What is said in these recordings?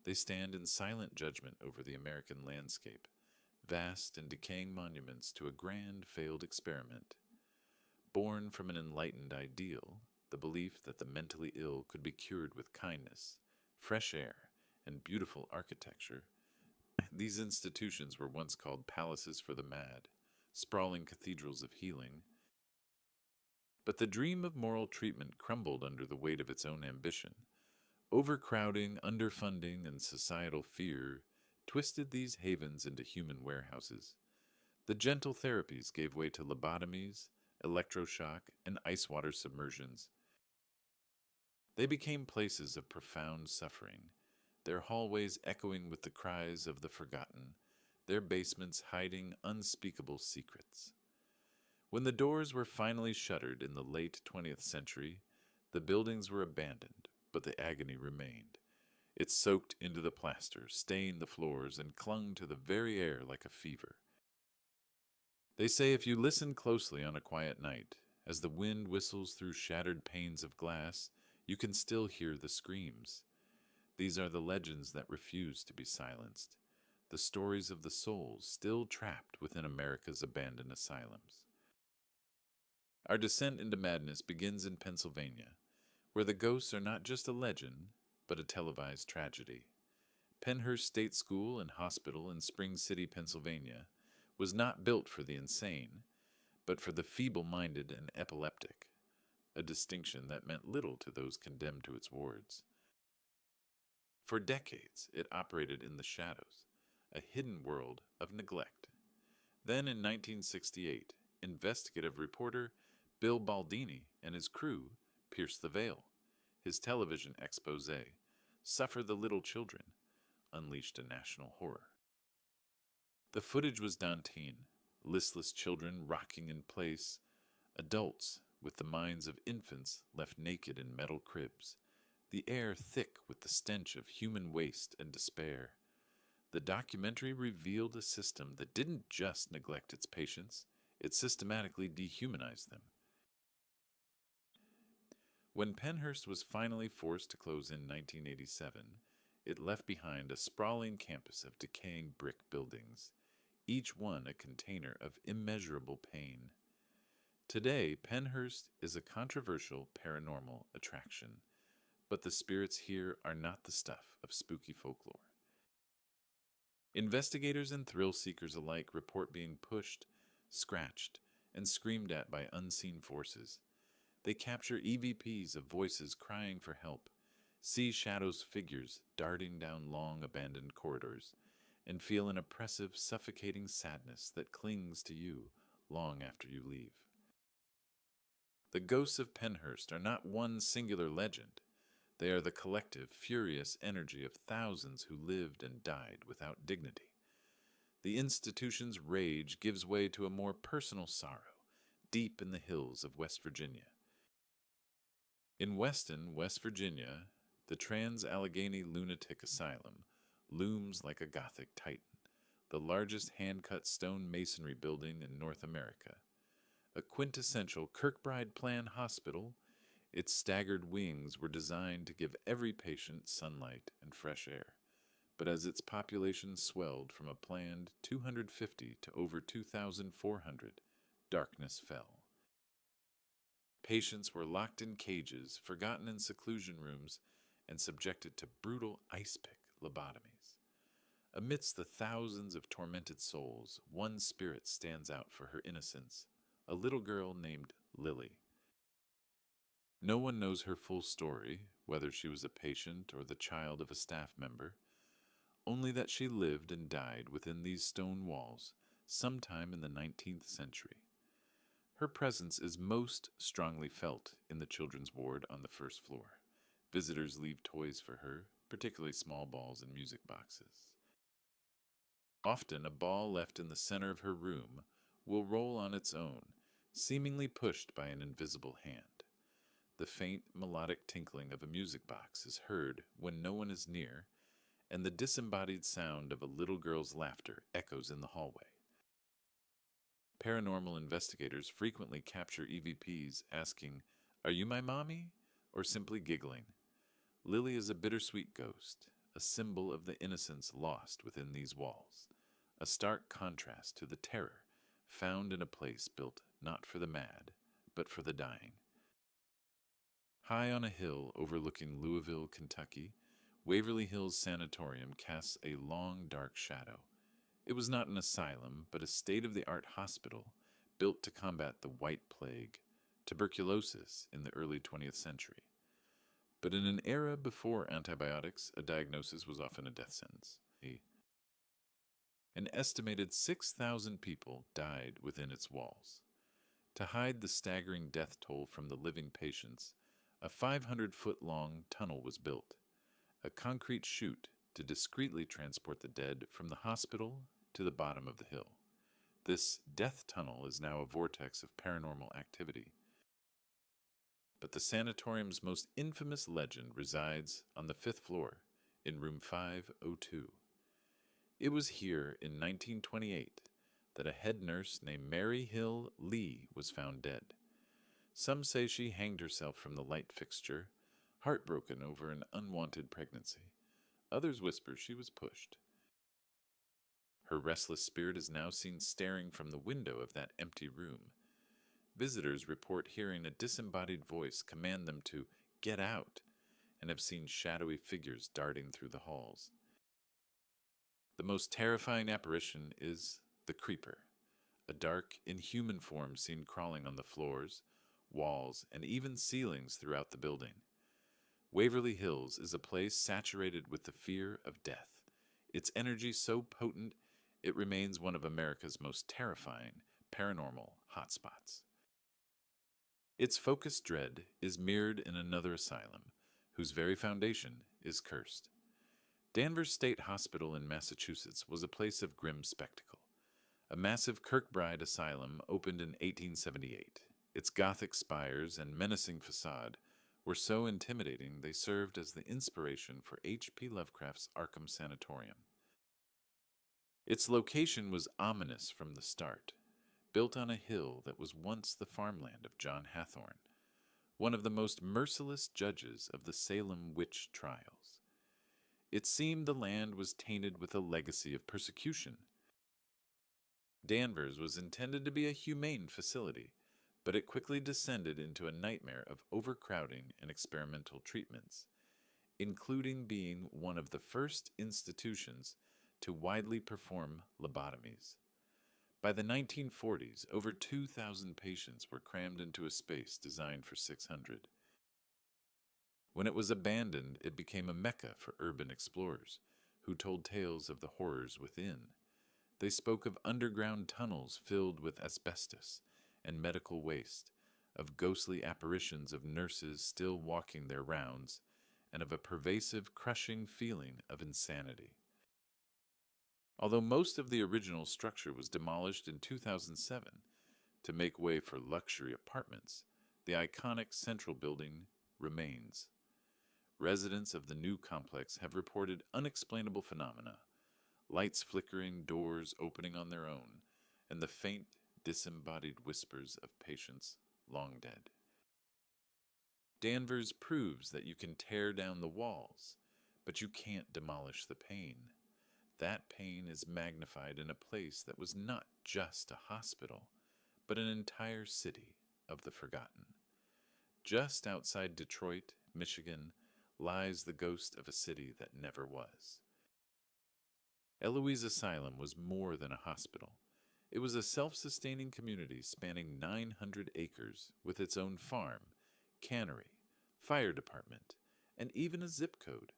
They stand in silent judgment over the American landscape, vast and decaying monuments to a grand failed experiment. Born from an enlightened ideal, the belief that the mentally ill could be cured with kindness, fresh air, and beautiful architecture, these institutions were once called palaces for the mad, sprawling cathedrals of healing. But the dream of moral treatment crumbled under the weight of its own ambition. Overcrowding, underfunding, and societal fear twisted these havens into human warehouses. The gentle therapies gave way to lobotomies, electroshock, and ice water submersions. They became places of profound suffering, their hallways echoing with the cries of the forgotten, their basements hiding unspeakable secrets. When the doors were finally shuttered in the late 20th century, the buildings were abandoned, but the agony remained. It soaked into the plaster, stained the floors, and clung to the very air like a fever. They say if you listen closely on a quiet night, as the wind whistles through shattered panes of glass, you can still hear the screams. These are the legends that refuse to be silenced, the stories of the souls still trapped within America's abandoned asylums. Our descent into madness begins in Pennsylvania, where the ghosts are not just a legend, but a televised tragedy. Pennhurst State School and Hospital in Spring City, Pennsylvania, was not built for the insane, but for the feeble-minded and epileptic, a distinction that meant little to those condemned to its wards. For decades, it operated in the shadows, a hidden world of neglect. Then in 1968, investigative reporter Bill Baldini and his crew pierced the veil. His television expose, Suffer the Little Children, unleashed a national horror. The footage was daunting, listless children rocking in place, adults with the minds of infants left naked in metal cribs, the air thick with the stench of human waste and despair. The documentary revealed a system that didn't just neglect its patients, it systematically dehumanized them. When Pennhurst was finally forced to close in 1987, it left behind a sprawling campus of decaying brick buildings, each one a container of immeasurable pain. Today, Pennhurst is a controversial paranormal attraction, but the spirits here are not the stuff of spooky folklore. Investigators and thrill seekers alike report being pushed, scratched, and screamed at by unseen forces. They capture EVPs of voices crying for help, see shadows figures darting down long abandoned corridors, and feel an oppressive, suffocating sadness that clings to you long after you leave. The ghosts of Pennhurst are not one singular legend. They are the collective, furious energy of thousands who lived and died without dignity. The institution's rage gives way to a more personal sorrow, deep in the hills of West Virginia. In Weston, West Virginia, the Trans-Allegheny Lunatic Asylum looms like a Gothic titan, the largest hand-cut stone masonry building in North America. A quintessential Kirkbride plan hospital, its staggered wings were designed to give every patient sunlight and fresh air. But as its population swelled from a planned 250 to over 2,400, darkness fell. Patients were locked in cages, forgotten in seclusion rooms, and subjected to brutal ice-pick lobotomies. Amidst the thousands of tormented souls, one spirit stands out for her innocence, a little girl named Lily. No one knows her full story, whether she was a patient or the child of a staff member, only that she lived and died within these stone walls sometime in the 19th century. Her presence is most strongly felt in the children's ward on the first floor. Visitors leave toys for her, particularly small balls and music boxes. Often, a ball left in the center of her room will roll on its own, seemingly pushed by an invisible hand. The faint melodic tinkling of a music box is heard when no one is near, and the disembodied sound of a little girl's laughter echoes in the hallway. Paranormal investigators frequently capture EVPs asking, "Are you my mommy?" or simply giggling. Lily is a bittersweet ghost, a symbol of the innocence lost within these walls, a stark contrast to the terror found in a place built not for the mad, but for the dying. High on a hill overlooking Louisville, Kentucky, Waverly Hills Sanatorium casts a long, dark shadow. It was not an asylum, but a state-of-the-art hospital built to combat the White Plague, tuberculosis in the early 20th century. But in an era before antibiotics, a diagnosis was often a death sentence. An estimated 6,000 people died within its walls. To hide the staggering death toll from the living patients, a 500-foot-long tunnel was built, a concrete chute to discreetly transport the dead from the hospital to the bottom of the hill. This death tunnel is now a vortex of paranormal activity. But the sanatorium's most infamous legend resides on the 5th floor, in room 502. It was here in 1928 that a head nurse named Mary Hill Lee was found dead. Some say she hanged herself from the light fixture, heartbroken over an unwanted pregnancy. Others whisper she was pushed. Her restless spirit is now seen staring from the window of that empty room. Visitors report hearing a disembodied voice command them to get out, and have seen shadowy figures darting through the halls. The most terrifying apparition is the Creeper, a dark, inhuman form seen crawling on the floors, walls, and even ceilings throughout the building. Waverly Hills is a place saturated with the fear of death. Its energy so potent, it remains one of America's most terrifying paranormal hotspots. Its focused dread is mirrored in another asylum, whose very foundation is cursed. Danvers State Hospital in Massachusetts was a place of grim spectacle. A massive Kirkbride asylum opened in 1878. Its Gothic spires and menacing facade were so intimidating they served as the inspiration for H.P. Lovecraft's Arkham Sanatorium. Its location was ominous from the start, built on a hill that was once the farmland of John Hathorne, one of the most merciless judges of the Salem witch trials. It seemed the land was tainted with a legacy of persecution. Danvers was intended to be a humane facility, but it quickly descended into a nightmare of overcrowding and experimental treatments, including being one of the first institutions to widely perform lobotomies. By the 1940s, over 2,000 patients were crammed into a space designed for 600. When it was abandoned, it became a mecca for urban explorers, who told tales of the horrors within. They spoke of underground tunnels filled with asbestos and medical waste, of ghostly apparitions of nurses still walking their rounds, and of a pervasive, crushing feeling of insanity. Although most of the original structure was demolished in 2007 to make way for luxury apartments, the iconic central building remains. Residents of the new complex have reported unexplainable phenomena, lights flickering, doors opening on their own, and the faint, disembodied whispers of patients long dead. Danvers proves that you can tear down the walls, but you can't demolish the pain. That pain is magnified in a place that was not just a hospital, but an entire city of the forgotten. Just outside Detroit, Michigan, lies the ghost of a city that never was. Eloise Asylum was more than a hospital. It was a self-sustaining community spanning 900 acres with its own farm, cannery, fire department, and even a zip code.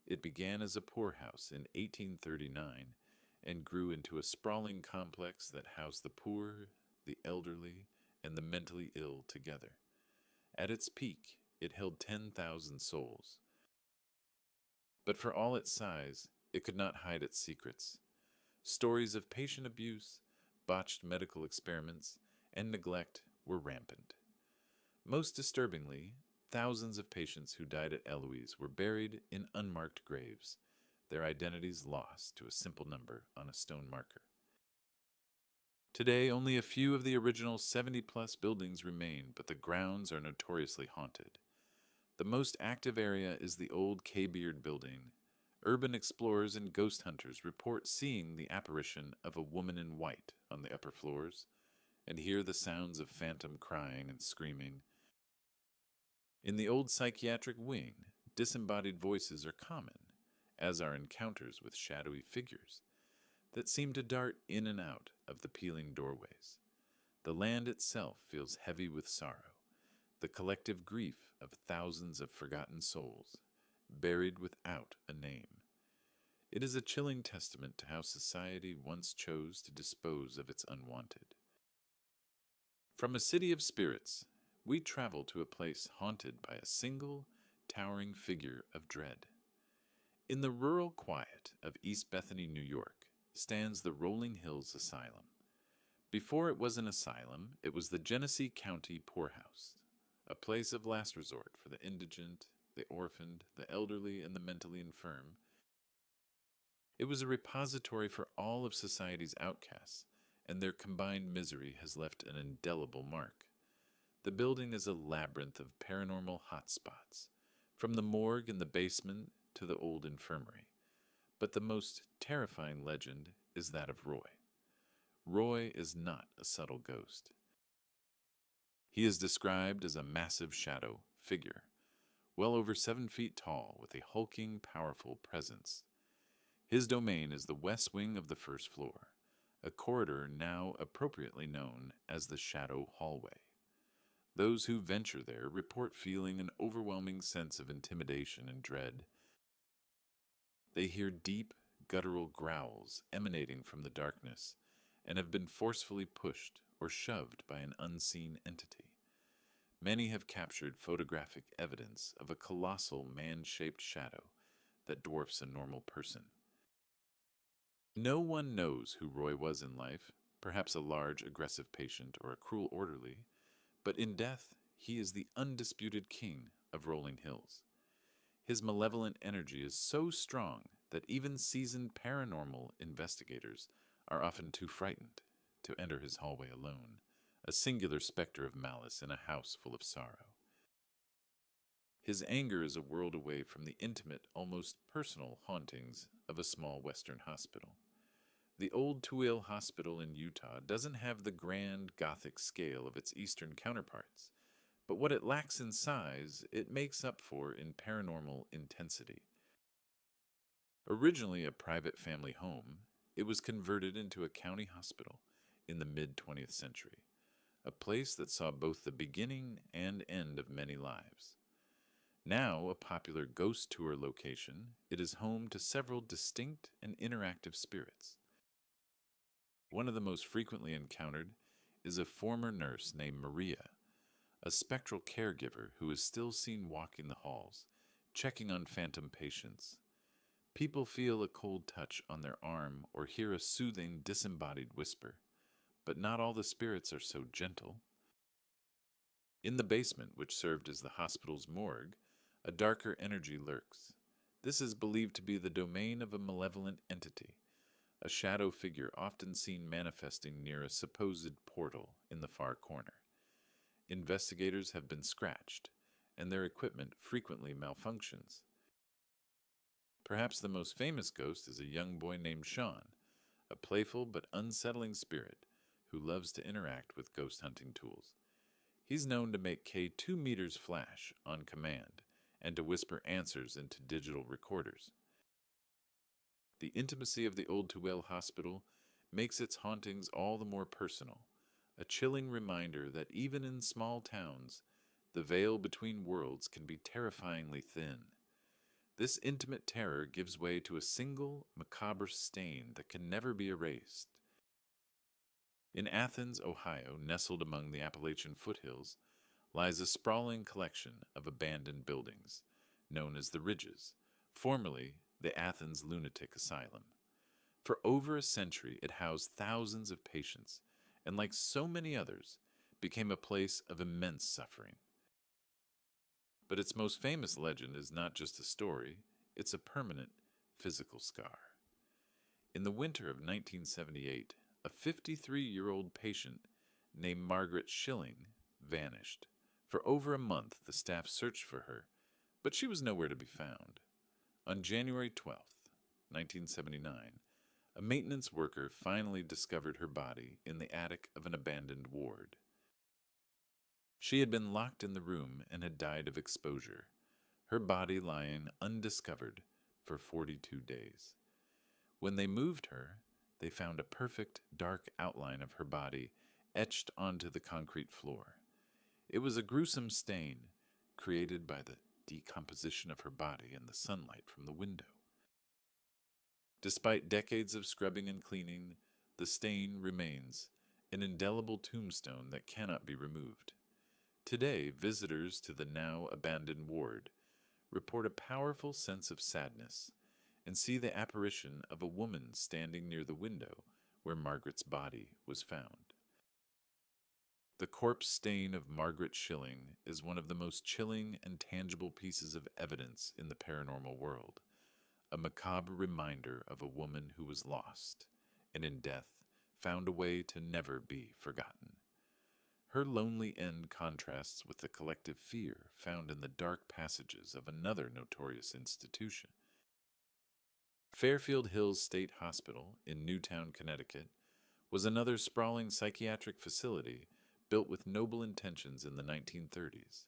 It began as a poorhouse in 1839 and grew into a sprawling complex that housed the poor, the elderly, and the mentally ill together. At its peak, it held 10,000 souls. But for all its size, it could not hide its secrets. Stories of patient abuse, botched medical experiments, and neglect were rampant. Most disturbingly, thousands of patients who died at Eloise were buried in unmarked graves, their identities lost to a simple number on a stone marker. Today, only a few of the original 70-plus buildings remain, but the grounds are notoriously haunted. The most active area is the old K-Beard building, Urban explorers and ghost hunters report seeing the apparition of a woman in white on the upper floors and hear the sounds of phantom crying and screaming. In the old psychiatric wing, disembodied voices are common, as are encounters with shadowy figures that seem to dart in and out of the peeling doorways. The land itself feels heavy with sorrow, the collective grief of thousands of forgotten souls, buried without a name. It is a chilling testament to how society once chose to dispose of its unwanted. From a city of spirits, we travel to a place haunted by a single, towering figure of dread. In the rural quiet of East Bethany, New York, stands the Rolling Hills Asylum. Before it was an asylum, it was the Genesee County Poorhouse, a place of last resort for the indigent, the orphaned, the elderly, and the mentally infirm. It was a repository for all of society's outcasts, and their combined misery has left an indelible mark. The building is a labyrinth of paranormal hotspots, from the morgue in the basement to the old infirmary. But the most terrifying legend is that of Roy. Roy is not a subtle ghost. He is described as a massive shadow figure, well over 7 feet tall, with a hulking, powerful presence. His domain is the west wing of the first floor, a corridor now appropriately known as the Shadow Hallway. Those who venture there report feeling an overwhelming sense of intimidation and dread. They hear deep, guttural growls emanating from the darkness and have been forcefully pushed or shoved by an unseen entity. Many have captured photographic evidence of a colossal man-shaped shadow that dwarfs a normal person. No one knows who Roy was in life, perhaps a large, aggressive patient or a cruel orderly, but in death, he is the undisputed king of Rolling Hills. His malevolent energy is so strong that even seasoned paranormal investigators are often too frightened to enter his hallway alone, a singular specter of malice in a house full of sorrow. His anger is a world away from the intimate, almost personal hauntings of a small Western hospital. The old Tuil Hospital in Utah doesn't have the grand Gothic scale of its Eastern counterparts, but what it lacks in size, it makes up for in paranormal intensity. Originally a private family home, it was converted into a county hospital in the mid-20th century, a place that saw both the beginning and end of many lives. Now a popular ghost tour location, it is home to several distinct and interactive spirits. One of the most frequently encountered is a former nurse named Maria, a spectral caregiver who is still seen walking the halls, checking on phantom patients. People feel a cold touch on their arm or hear a soothing, disembodied whisper, but not all the spirits are so gentle. In the basement, which served as the hospital's morgue, a darker energy lurks. This is believed to be the domain of a malevolent entity, a shadow figure often seen manifesting near a supposed portal in the far corner. Investigators have been scratched, and their equipment frequently malfunctions. Perhaps the most famous ghost is a young boy named Sean, a playful but unsettling spirit who loves to interact with ghost hunting tools. He's known to make K2 meters flash on command and to whisper answers into digital recorders. The intimacy of the old Tuel Hospital makes its hauntings all the more personal, a chilling reminder that even in small towns, the veil between worlds can be terrifyingly thin. This intimate terror gives way to a single, macabre stain that can never be erased. In Athens, Ohio, nestled among the Appalachian foothills, lies a sprawling collection of abandoned buildings, known as the Ridges, formerly the Athens Lunatic Asylum. For over a century, it housed thousands of patients, and like so many others, became a place of immense suffering. But its most famous legend is not just a story, it's a permanent physical scar. In the winter of 1978, a 53-year-old patient named Margaret Schilling vanished. For over a month, the staff searched for her, but she was nowhere to be found. On January 12th, 1979, a maintenance worker finally discovered her body in the attic of an abandoned ward. She had been locked in the room and had died of exposure, her body lying undiscovered for 42 days. When they moved her, they found a perfect dark outline of her body etched onto the concrete floor. It was a gruesome stain created by the decomposition of her body in the sunlight from the window. Despite decades of scrubbing and cleaning, the stain remains, an indelible tombstone that cannot be removed. Today, visitors to the now abandoned ward report a powerful sense of sadness and see the apparition of a woman standing near the window where Margaret's body was found. The corpse stain of Margaret Schilling is one of the most chilling and tangible pieces of evidence in the paranormal world, a macabre reminder of a woman who was lost, and in death found a way to never be forgotten. Her lonely end contrasts with the collective fear found in the dark passages of another notorious institution. Fairfield Hills State Hospital in Newtown, Connecticut, was another sprawling psychiatric facility built with noble intentions in the 1930s.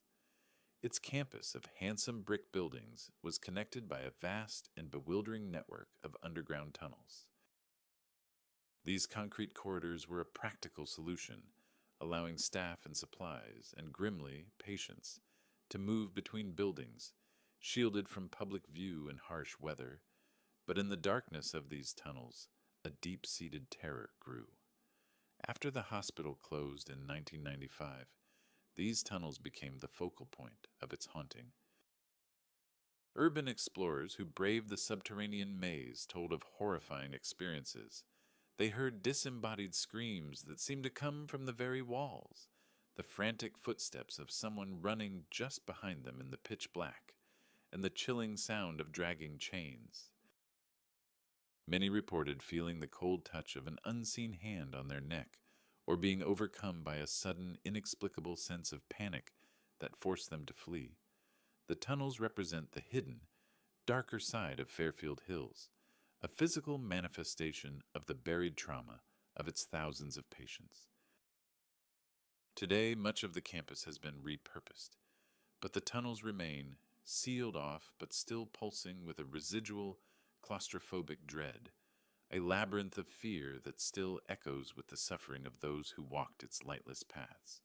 Its campus of handsome brick buildings was connected by a vast and bewildering network of underground tunnels. These concrete corridors were a practical solution, allowing staff and supplies, and grimly, patients, to move between buildings, shielded from public view in harsh weather. But in the darkness of these tunnels, a deep-seated terror grew. After the hospital closed in 1995, these tunnels became the focal point of its haunting. Urban explorers who braved the subterranean maze told of horrifying experiences. They heard disembodied screams that seemed to come from the very walls, the frantic footsteps of someone running just behind them in the pitch black, and the chilling sound of dragging chains. Many reported feeling the cold touch of an unseen hand on their neck, or being overcome by a sudden, inexplicable sense of panic that forced them to flee. The tunnels represent the hidden, darker side of Fairfield Hills, a physical manifestation of the buried trauma of its thousands of patients. Today, much of the campus has been repurposed, but the tunnels remain, sealed off but still pulsing with a residual claustrophobic dread, a labyrinth of fear that still echoes with the suffering of those who walked its lightless paths.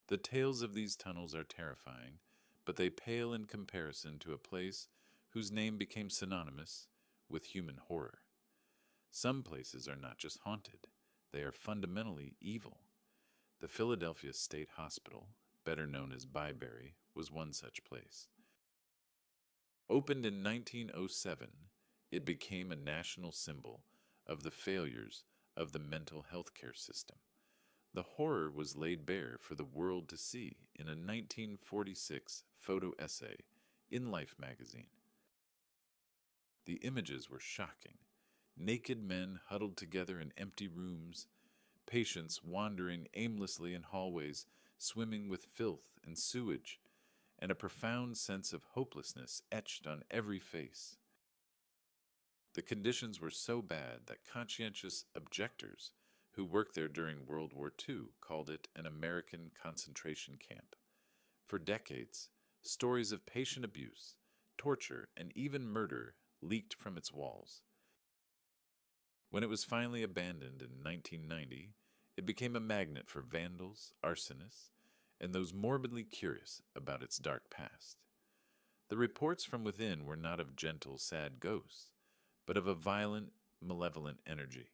The tales of these tunnels are terrifying, but they pale in comparison to a place whose name became synonymous with human horror. Some places are not just haunted, they are fundamentally evil. The Philadelphia State Hospital, better known as Byberry, was one such place. Opened in 1907, it became a national symbol of the failures of the mental health care system. The horror was laid bare for the world to see in a 1946 photo essay in Life magazine. The images were shocking. Naked men huddled together in empty rooms, patients wandering aimlessly in hallways, swimming with filth and sewage, and a profound sense of hopelessness etched on every face. The conditions were so bad that conscientious objectors who worked there during World War II called it an American concentration camp. For decades, stories of patient abuse, torture, and even murder leaked from its walls. When it was finally abandoned in 1990, it became a magnet for vandals, arsonists, and those morbidly curious about its dark past. The reports from within were not of gentle, sad ghosts, but of a violent, malevolent energy.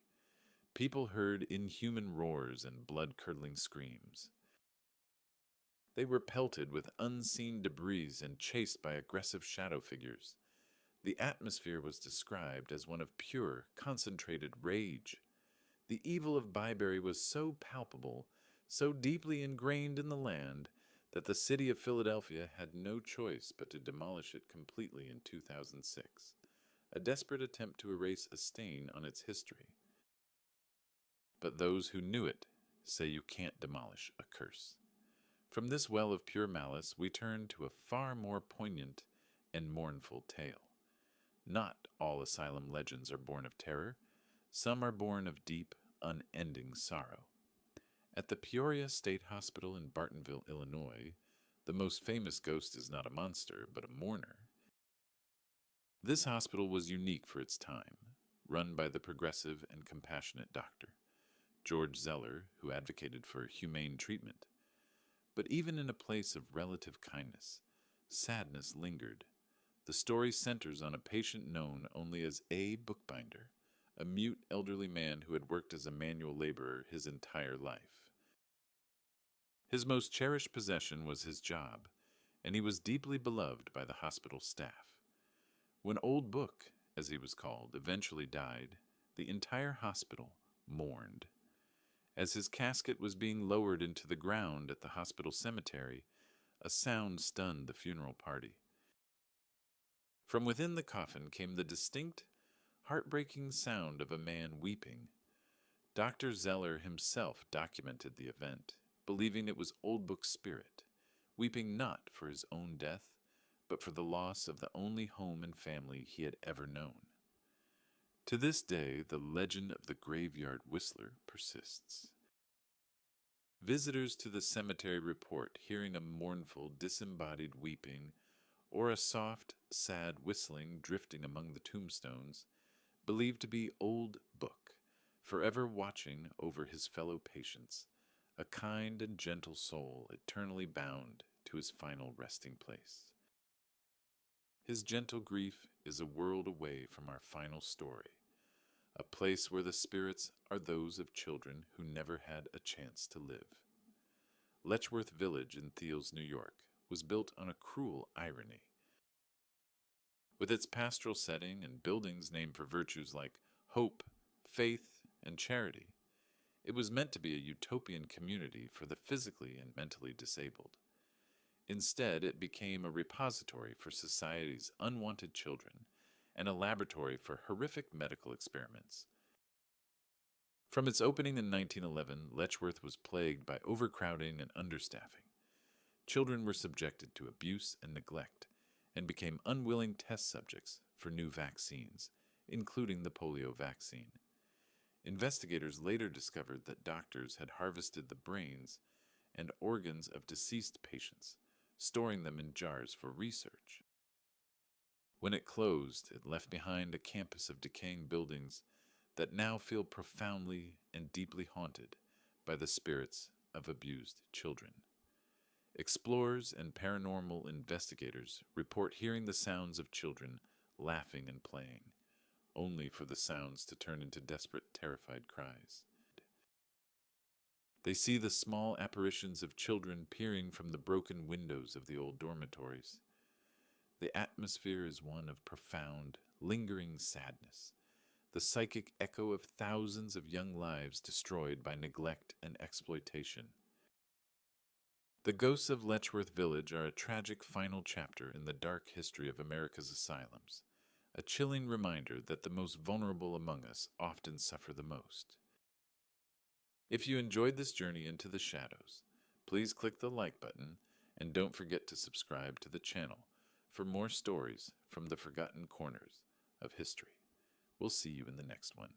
People heard inhuman roars and blood-curdling screams. They were pelted with unseen debris and chased by aggressive shadow figures. The atmosphere was described as one of pure, concentrated rage. The evil of Byberry was so palpable, so deeply ingrained in the land, that the city of Philadelphia had no choice but to demolish it completely in 2006, a desperate attempt to erase a stain on its history. But those who knew it say you can't demolish a curse. From this well of pure malice, we turn to a far more poignant and mournful tale. Not all asylum legends are born of terror. Some are born of deep, unending sorrow. At the Peoria State Hospital in Bartonville, Illinois, the most famous ghost is not a monster, but a mourner. This hospital was unique for its time, run by the progressive and compassionate doctor, George Zeller, who advocated for humane treatment. But even in a place of relative kindness, sadness lingered. The story centers on a patient known only as A. Bookbinder, a mute elderly man who had worked as a manual laborer his entire life. His most cherished possession was his job, and he was deeply beloved by the hospital staff. When Old Book, as he was called, eventually died, the entire hospital mourned. As his casket was being lowered into the ground at the hospital cemetery, a sound stunned the funeral party. From within the coffin came the distinct, heartbreaking sound of a man weeping. Dr. Zeller himself documented the event, believing it was Old Book's spirit, weeping not for his own death, but for the loss of the only home and family he had ever known. To this day, the legend of the graveyard whistler persists. Visitors to the cemetery report hearing a mournful, disembodied weeping or a soft, sad whistling drifting among the tombstones, believed to be Old Book, forever watching over his fellow patients, a kind and gentle soul eternally bound to his final resting place. His gentle grief is a world away from our final story, a place where the spirits are those of children who never had a chance to live. Letchworth Village in Thiels, New York, was built on a cruel irony. With its pastoral setting and buildings named for virtues like hope, faith, and charity, it was meant to be a utopian community for the physically and mentally disabled. Instead, it became a repository for society's unwanted children and a laboratory for horrific medical experiments. From its opening in 1911, Letchworth was plagued by overcrowding and understaffing. Children were subjected to abuse and neglect and became unwilling test subjects for new vaccines, including the polio vaccine. Investigators later discovered that doctors had harvested the brains and organs of deceased patients, storing them in jars for research. When it closed, it left behind a campus of decaying buildings that now feel profoundly and deeply haunted by the spirits of abused children. Explorers and paranormal investigators report hearing the sounds of children laughing and playing, only for the sounds to turn into desperate, terrified cries. They see the small apparitions of children peering from the broken windows of the old dormitories. The atmosphere is one of profound, lingering sadness, the psychic echo of thousands of young lives destroyed by neglect and exploitation. The ghosts of Letchworth Village are a tragic final chapter in the dark history of America's asylums, a chilling reminder that the most vulnerable among us often suffer the most. If you enjoyed this journey into the shadows, please click the like button and don't forget to subscribe to the channel for more stories from the forgotten corners of history. We'll see you in the next one.